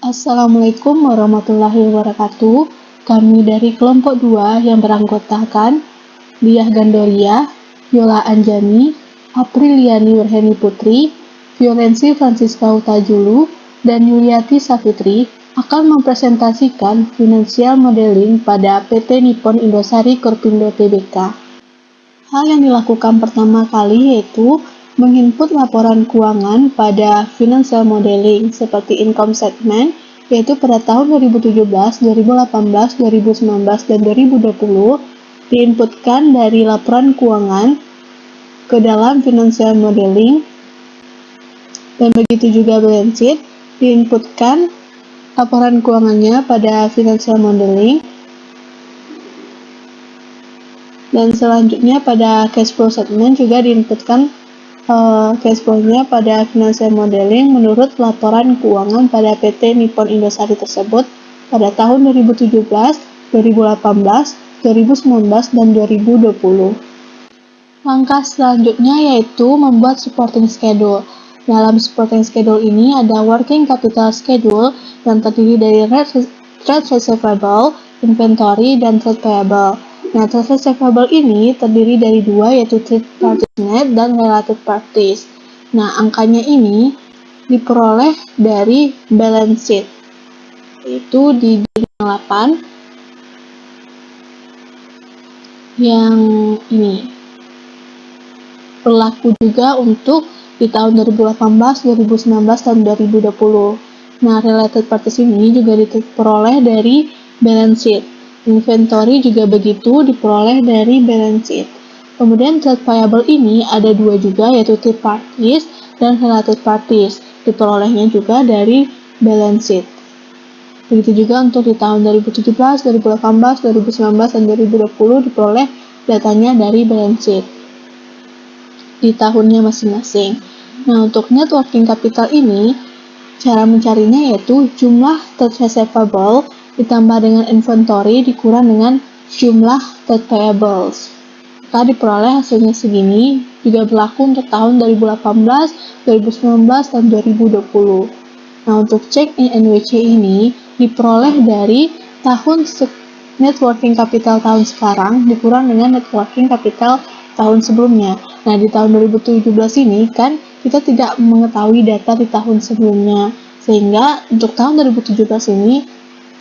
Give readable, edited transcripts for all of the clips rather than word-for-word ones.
Assalamualaikum warahmatullahi wabarakatuh. Kami dari kelompok 2 yang beranggotakan Diah Gandoria, Yola Anjani, Apriliani Werheni Putri, Violensi Francisca Utajulu, dan Yuliati Safitri akan mempresentasikan financial modeling pada PT Nippon Indosari Korpindo Tbk. Hal yang dilakukan pertama kali yaitu menginput laporan keuangan pada financial modeling seperti income statement, yaitu pada tahun 2017, 2018, 2019, dan 2020 diinputkan dari laporan keuangan ke dalam financial modeling, dan begitu juga balance sheet diinputkan laporan keuangannya pada financial modeling, dan selanjutnya pada cash flow statement juga diinputkan cash flow-nya pada financial modeling menurut laporan keuangan pada PT Nippon Indosari tersebut pada tahun 2017, 2018, 2019, dan 2020. Langkah selanjutnya yaitu membuat supporting schedule. Dalam supporting schedule ini ada working capital schedule yang terdiri dari trade receivable, inventory, dan trade payable. Nah, trade receivable ini terdiri dari dua, yaitu trade parties net dan related parties. Nah, angkanya ini diperoleh dari balance sheet, yaitu di 8 yang ini. Berlaku juga untuk di tahun 2018, 2019, dan 2020. Nah, related parties ini juga diperoleh dari balance sheet. Inventory juga begitu, diperoleh dari balance sheet. Kemudian trade payable ini ada dua juga, yaitu third parties dan related parties. Diperolehnya juga dari balance sheet. Begitu juga untuk di tahun 2017, 2018, 2019, dan 2020 diperoleh datanya dari balance sheet di tahunnya masing-masing. Nah, untuk net working capital ini, cara mencarinya yaitu jumlah trade receivable ditambah dengan inventory dikurang dengan jumlah trade payables. Maka diperoleh hasilnya segini, juga berlaku untuk tahun 2018, 2019, dan 2020. Nah, untuk check in NWC ini diperoleh dari tahun net working capital tahun sekarang dikurang dengan net working capital tahun sebelumnya. Nah, di tahun 2017 ini kan kita tidak mengetahui data di tahun sebelumnya, sehingga untuk tahun 2017 ini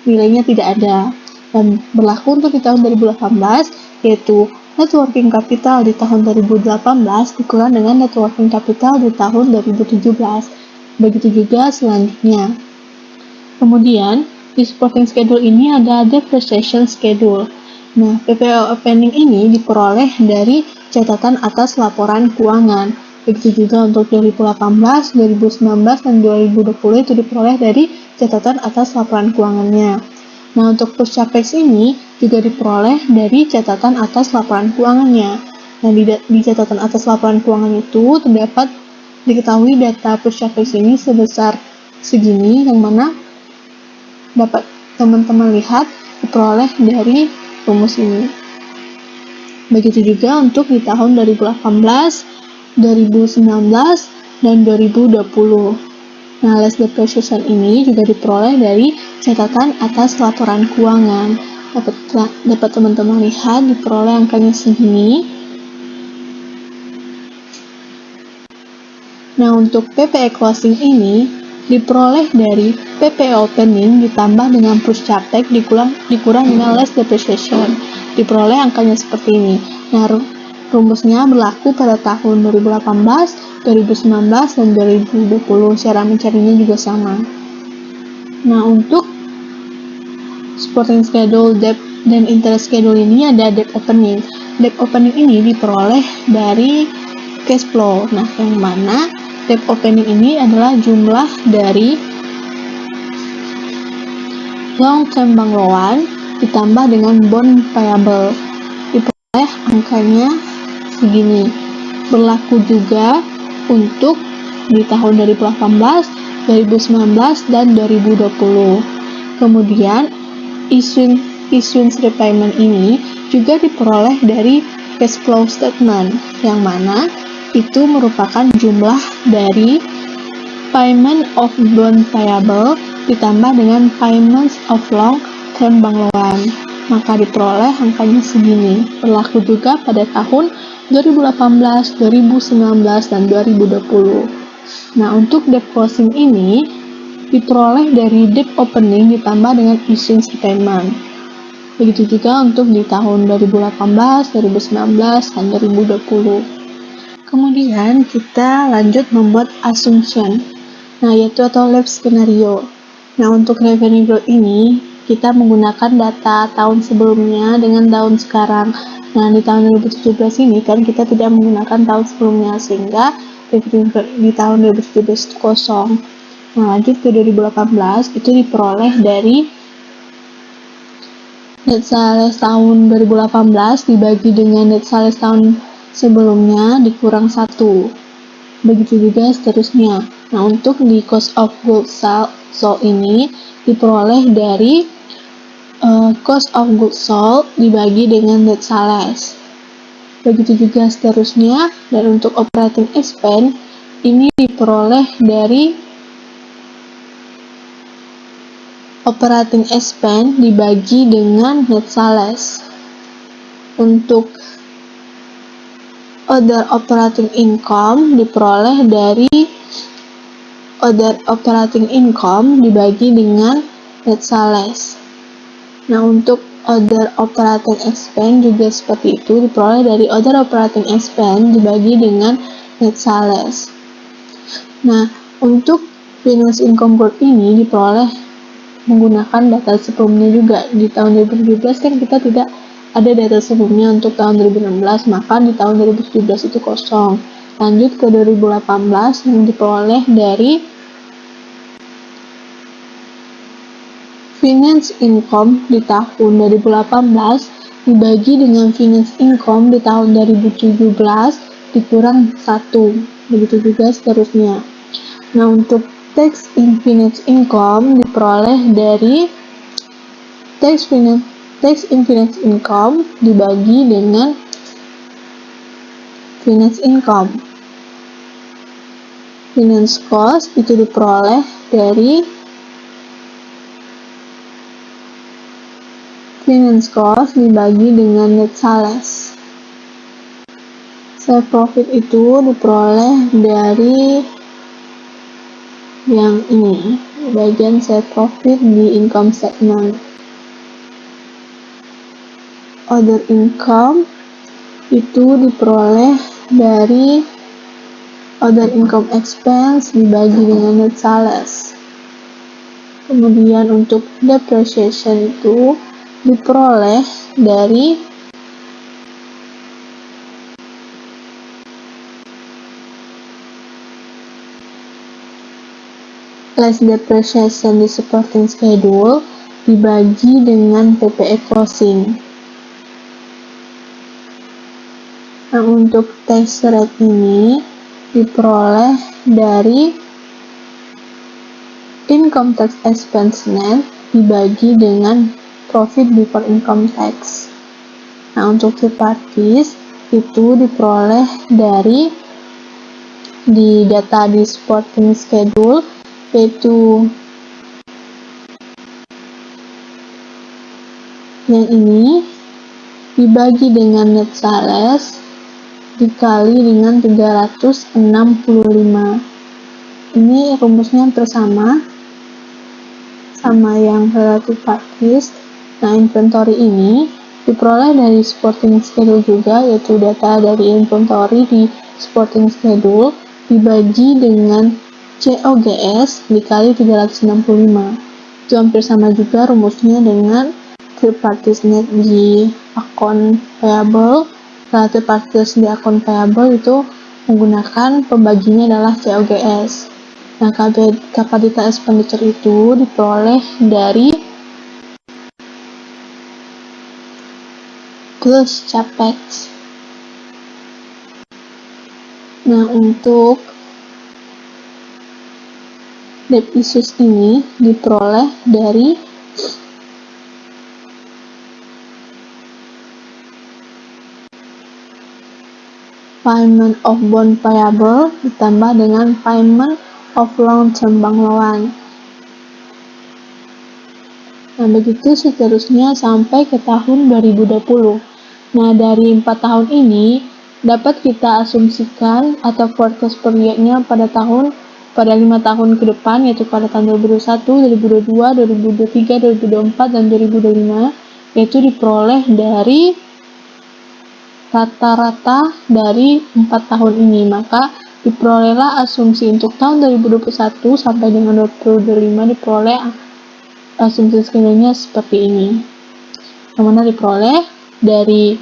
nilainya tidak ada. Dan berlaku untuk di tahun 2018, yaitu net working capital di tahun 2018 dikurang dengan net working capital di tahun 2017. Begitu juga selanjutnya. Kemudian, di supporting schedule ini ada depreciation schedule. Nah, PPO opening ini diperoleh dari catatan atas laporan keuangan. Begitu juga untuk 2018, 2019, dan 2020 itu diperoleh dari catatan atas laporan keuangannya. Nah, untuk push capex ini juga diperoleh dari catatan atas laporan keuangannya. Nah, di catatan atas laporan keuangan itu terdapat diketahui data push capex ini sebesar segini, yang mana dapat teman-teman lihat diperoleh dari rumus ini. Begitu juga untuk di tahun 2018, 2019, dan 2020. Nah, less depreciation ini juga diperoleh dari catatan atas laporan keuangan. Dapat teman-teman lihat diperoleh angkanya segini. Nah, untuk PPE closing ini diperoleh dari PPE opening ditambah dengan push capex dikurang dengan less depreciation. Diperoleh angkanya seperti ini. Nah, rumusnya berlaku pada tahun 2018, 2019, dan 2020. Cara mencarinya juga sama. Nah, untuk supporting schedule, debt, dan interest schedule ini ada debt opening. Debt opening ini diperoleh dari cash flow. Nah, yang mana debt opening ini adalah jumlah dari long term bank loan ditambah dengan bond payable. Diperoleh angkanya segini. Berlaku juga untuk di tahun 2018, 2019, dan 2020. Kemudian issuance repayment ini juga diperoleh dari cash flow statement, yang mana itu merupakan jumlah dari payment of bond payable ditambah dengan payments of long term bank loan, maka diperoleh angkanya segini. Berlaku juga pada tahun 2018, 2019, dan 2020. Nah, untuk debt closing ini diperoleh dari debt opening ditambah dengan issuing statement. Begitu juga untuk di tahun 2018, 2019, dan 2020. Kemudian kita lanjut membuat assumption, yaitu atau lab scenario. Nah, untuk revenue growth ini kita menggunakan data tahun sebelumnya dengan tahun sekarang. Nah, di tahun 2017 ini kan kita tidak menggunakan tahun sebelumnya, sehingga di tahun 2017 itu kosong. Nah, lanjut ke 2018, itu diperoleh dari net sales tahun 2018 dibagi dengan net sales tahun sebelumnya dikurang 1. Begitu juga seterusnya. Nah, untuk di cost of goods sold ini diperoleh dari cost of goods sold dibagi dengan net sales. Begitu juga seterusnya. Dan untuk operating expense ini diperoleh dari operating expense dibagi dengan net sales. Untuk other operating income diperoleh dari other operating income dibagi dengan net sales. Nah, untuk other operating expense juga seperti itu, diperoleh dari other operating expense dibagi dengan net sales. Nah, untuk finance income growth ini diperoleh menggunakan data sebelumnya juga. Di tahun 2017 kan kita tidak ada data sebelumnya untuk tahun 2016, maka di tahun 2017 itu kosong. Lanjut ke 2018 yang diperoleh dari finance income di tahun 2018 dibagi dengan finance income di tahun 2017 dikurang 1. Begitu juga seterusnya. Nah, untuk tax in finance income diperoleh dari tax in finance income dibagi dengan finance income. Finance cost itu diperoleh dari finance cost dibagi dengan net sales. Sales profit itu diperoleh dari yang ini, bagian sales profit di income statement. Other income itu diperoleh dari other income expense dibagi dengan net sales. Kemudian untuk depreciation itu diperoleh dari less depreciation di supporting schedule dibagi dengan PPE closing. Nah, untuk tax rate ini diperoleh dari income tax expense net dibagi dengan profit before income tax. Nah, untuk third parties itu diperoleh dari di data di supporting schedule, yaitu yang ini dibagi dengan net sales dikali dengan 365. Ini rumusnya hampir sama yang relative parties. Nah, inventory ini diperoleh dari supporting schedule juga, yaitu data dari inventory di supporting schedule dibagi dengan COGS dikali 365. Itu hampir sama juga rumusnya dengan third parties net di akun payable. Relative parties di akun payable itu menggunakan pembaginya adalah COGS. Nah, capital expenditure itu diperoleh dari plus capex. Nah, untuk debt issues ini diperoleh dari payment of bond payable ditambah dengan payment of long term bank loan. Nah, begitu seterusnya sampai ke tahun 2020. Nah, dari 4 tahun ini dapat kita asumsikan atau forecast per year-nya pada 5 tahun ke depan, yaitu pada tahun 2021, 2022, 2023, 2024, dan 2025, yaitu diperoleh dari rata-rata dari 4 tahun ini. Maka diperolehlah asumsi untuk tahun 2021 sampai dengan 2025 diperoleh asumsi skenarionya seperti ini, yang mana diperoleh dari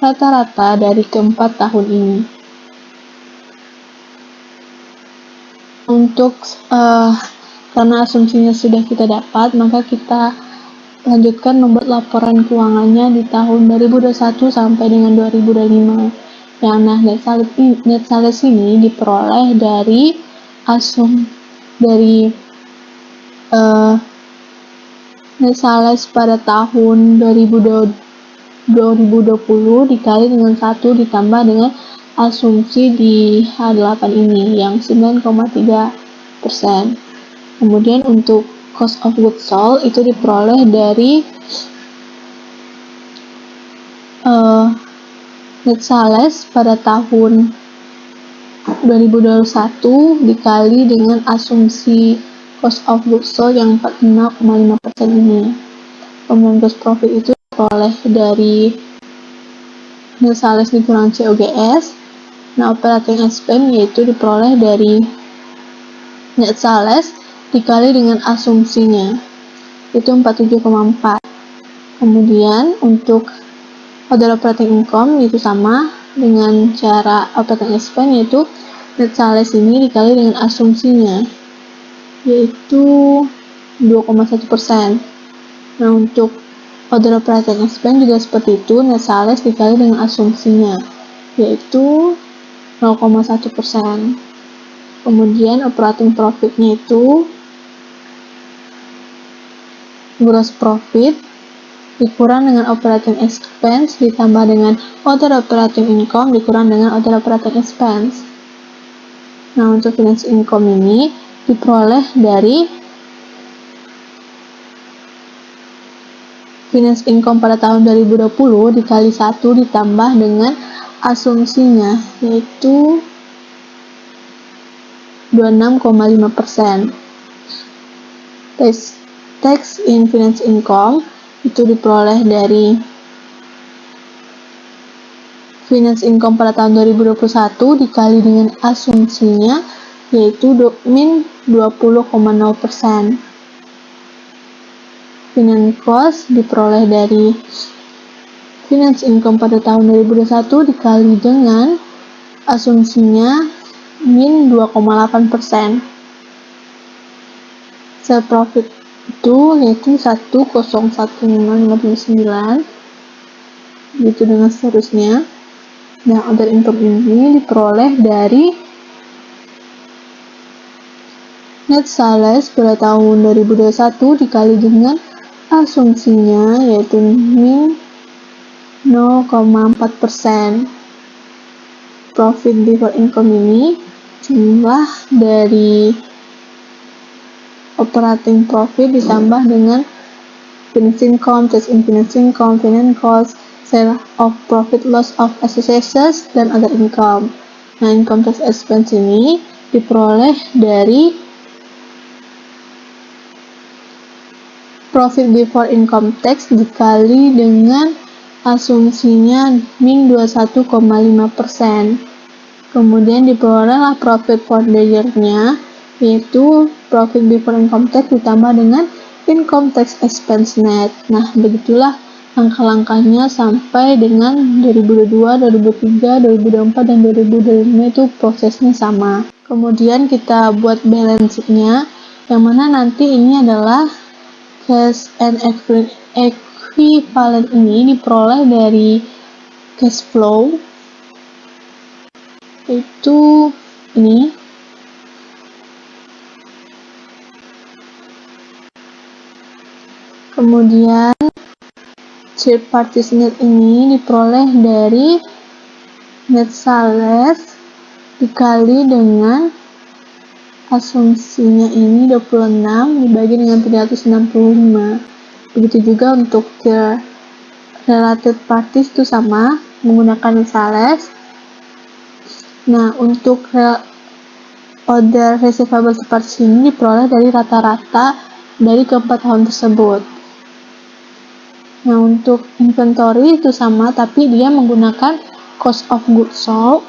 rata-rata dari keempat tahun ini. Untuk karena asumsinya sudah kita dapat, maka kita lanjutkan membuat laporan keuangannya di tahun 2021 sampai dengan 2025. Yang net sales ini diperoleh dari net sales pada tahun 2020 dikali dengan 1 ditambah dengan asumsi di H8 ini yang 9,3%. Kemudian untuk cost of goods sold itu diperoleh dari net sales pada tahun 2021 dikali dengan asumsi cost of goods sold yang 45,5% ini. Kemudian gross profit itu diperoleh dari net sales dikurang COGS. Nah, operating expense yaitu diperoleh dari net sales dikali dengan asumsinya, itu 47,4. Kemudian untuk other operating income itu sama dengan cara operating expense, yaitu net sales ini dikali dengan asumsinya, yaitu 2,1%. Nah, untuk other operating expense juga seperti itu, net sales dikali dengan asumsinya, yaitu 0,1%. Kemudian operating profitnya itu gross profit dikurang dengan operating expense ditambah dengan other operating income dikurang dengan other operating expense. Nah, untuk finance income ini diperoleh dari finance income pada tahun 2020 dikali 1 ditambah dengan asumsinya, yaitu 26,5%. Tax in finance income itu diperoleh dari finance income pada tahun 2021 dikali dengan asumsinya, yaitu min 20,0%. Finance cost diperoleh dari finance income pada tahun 2021 dikali dengan asumsinya min 2,8%. Sale profit itu yaitu 101,559, gitu dengan seterusnya. Nah, other income ini diperoleh dari net sales pada tahun 2021 dikali dengan asumsinya, yaitu min 0,4%. Profit before income ini jumlah dari operating profit ditambah dengan finance income, tax in finance income, finance cost, sale of profit loss of associates, dan other income. Nah, income tax expense ini diperoleh dari profit before income tax dikali dengan asumsinya min 21,5%. Kemudian diperolehlah profit for the year-nya, yaitu profit before income tax ditambah dengan income tax expense net. Nah, begitulah langkah-langkahnya sampai dengan 2022, 2023, 2024, dan 2025 itu prosesnya sama. Kemudian kita buat balance sheet-nya, yang mana nanti ini adalah cash and equivalent ini diperoleh dari cash flow, itu ini. Kemudian third party net ini diperoleh dari net sales dikali dengan asumsinya ini 26 dibagi dengan 365. Begitu juga untuk related parties itu sama, menggunakan misales. Nah, untuk other receivable parties ini diperoleh dari rata-rata dari keempat tahun tersebut. Nah, untuk inventory itu sama, tapi dia menggunakan cost of goods sold.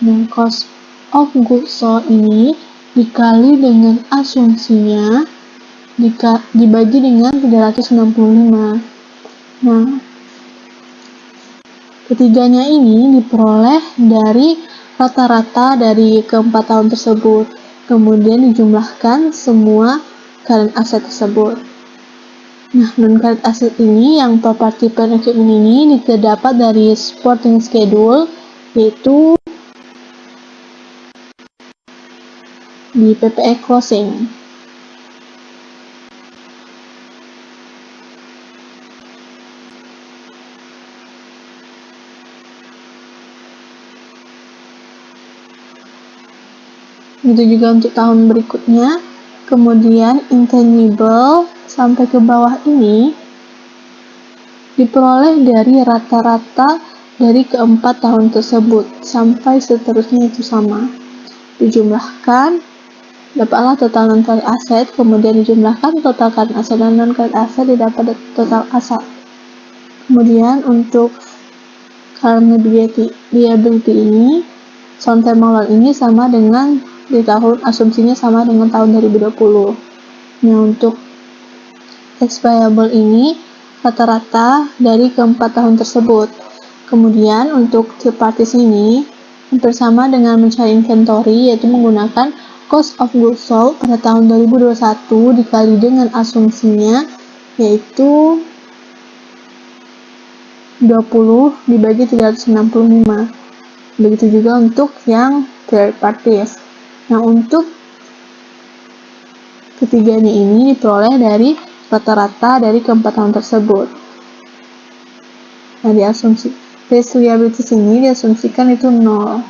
Nah, cost of goods sold ini dikali dengan asumsinya dibagi dengan 365. Nah, ketiganya ini diperoleh dari rata-rata dari keempat tahun tersebut, kemudian dijumlahkan semua current asset tersebut. Nah, non-current asset ini yang property plant equipment ini terdapat dari supporting schedule, yaitu di PPE closing. Itu juga untuk tahun berikutnya. Kemudian intangible sampai ke bawah ini diperoleh dari rata-rata dari keempat tahun tersebut sampai seterusnya itu sama. Dijumlahkan, dapatlah total non-current asset, kemudian dijumlahkan total current asset dan non-current asset didapat total asset. Kemudian untuk current liability ini, short term loan ini sama dengan di tahun, asumsinya sama dengan tahun 2020. Nah, untuk tax payable ini rata-rata dari keempat tahun tersebut. Kemudian untuk third parties ini hampir sama dengan mencari inventory, yaitu menggunakan cost of goods sold pada tahun 2021 dikali dengan asumsinya, yaitu 20 dibagi 365. Begitu juga untuk yang third parties. Nah, untuk ketiganya ini diperoleh dari rata-rata dari keempat tahun tersebut. Nah, diasumsi base liabilities ini diasumsikan itu 0.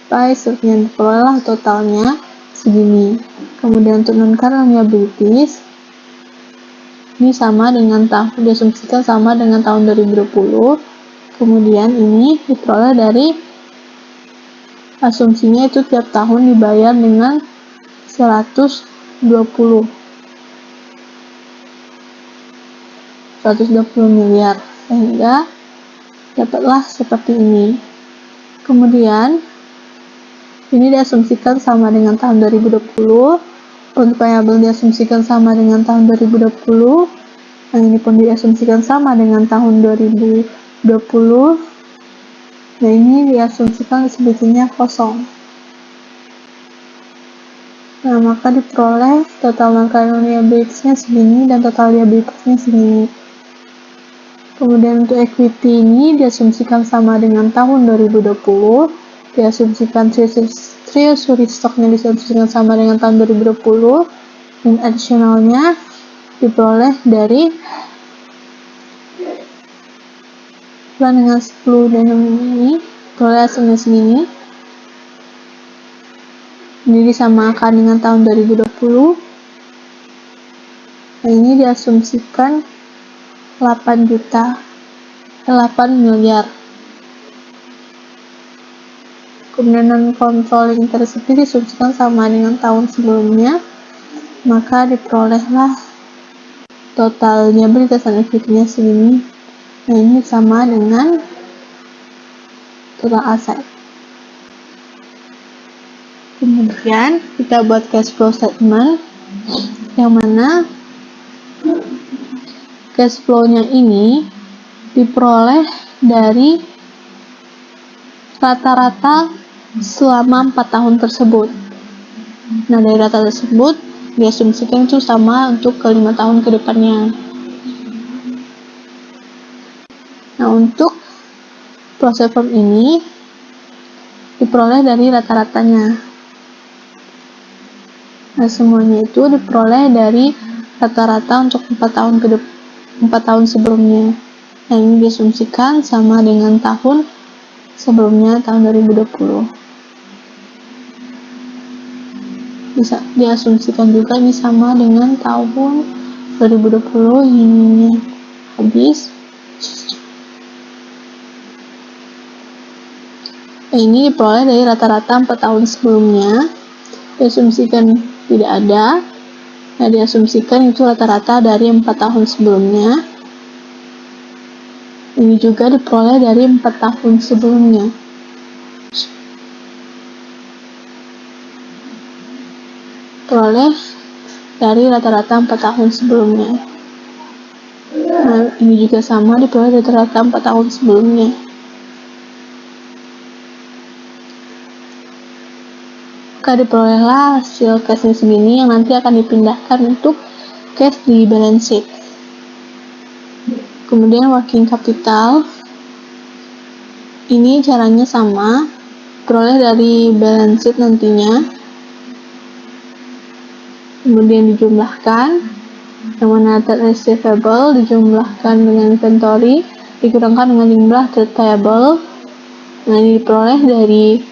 Seterusnya diperoleh totalnya segini. Kemudian untuk non-current liabilities ini sama dengan diasumsikan sama dengan tahun 2020. Kemudian ini diperoleh dari asumsinya itu tiap tahun dibayar dengan 120 miliar, sehingga dapatlah seperti ini. Kemudian ini diasumsikan sama dengan tahun 2020, untuk payable diasumsikan sama dengan tahun 2020, yang ini pun diasumsikan sama dengan tahun 2020. Nah, ini diasumsikan sebetulnya kosong. Nah, maka diperoleh total non-current liabilities-nya segini dan total liabilities-nya segini. Kemudian untuk equity ini diasumsikan sama dengan tahun 2020, diasumsikan treasury stock-nya diasumsikan sama dengan tahun 2020, dan additionalnya diperoleh dari dengan 10 dan ini diperoleh hasilnya segini. Ini disamakan dengan tahun 2020. Nah, ini diasumsikan 8 miliar. Kemudian non-controlling interest itu diasumsikan sama dengan tahun sebelumnya, maka diperolehlah total liabilities dan equity-nya segini. Nah, ini sama dengan total aset. Kemudian kita buat cash flow statement, yang mana cash flow-nya ini diperoleh dari rata-rata selama 4 tahun tersebut. Nah, dari data tersebut diasumsikan itu sama untuk ke 5 tahun ke depannya. Nah, untuk proses form ini diperoleh dari rata-ratanya. Nah, semuanya itu diperoleh dari rata-rata untuk 4 tahun sebelumnya. Nah, ini diasumsikan sama dengan tahun sebelumnya, tahun 2020. bisa diasumsikan juga ini sama dengan tahun 2020 ini habis. Ini diperoleh dari rata-rata 4 tahun sebelumnya, diasumsikan tidak ada. Nah, diasumsikan itu rata-rata dari 4 tahun sebelumnya. Ini juga diperoleh dari 4 tahun sebelumnya. Peroleh dari rata-rata 4 tahun sebelumnya. Nah, ini juga sama diperoleh dari rata-rata 4 tahun sebelumnya. Maka diperolehlah hasil case-nya segini yang nanti akan dipindahkan untuk case di balance sheet. Kemudian working capital, ini caranya sama, peroleh dari balance sheet nantinya, kemudian dijumlahkan, yang mana trade receivable dijumlahkan dengan inventory, dikurangkan dengan jumlah trade payable. Nah, ini diperoleh dari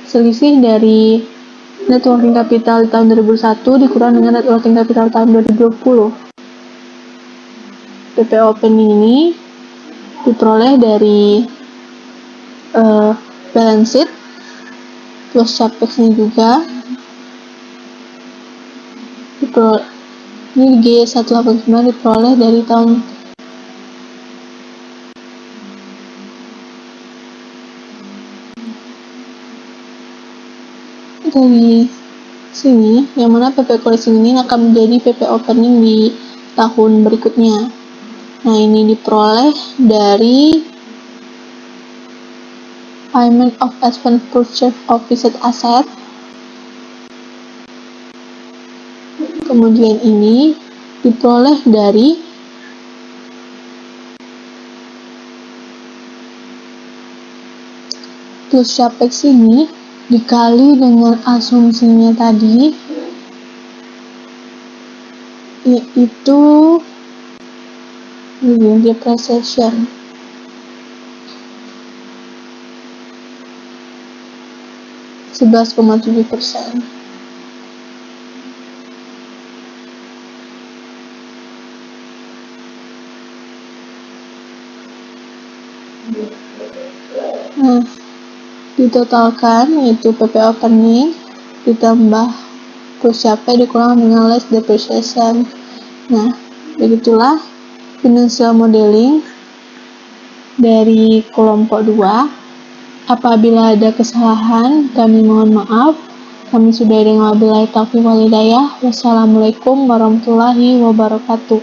selisih dari net working capital di tahun 2001 dikurang dengan net working capital tahun 2020. PPO opening ini diperoleh dari balance sheet plus capex-nya juga. Ini G189 diperoleh dari tahun dari sini, yang mana PP closing ini akan menjadi PP opening di tahun berikutnya. Nah, ini diperoleh dari payment of expense purchase of fixed asset. Kemudian ini diperoleh dari plus capex ini dikali dengan asumsinya tadi, yaitu depreciation. %11,7%. Nah, ditotalkan yaitu PP opening ditambah plus capex dikurang dengan less depreciation. Nah, begitulah financial modeling dari kelompok 2. Apabila ada kesalahan, kami mohon maaf. Kami sudah dengan wabillahi taufiq wal hidayah. Wassalamualaikum warahmatullahi wabarakatuh.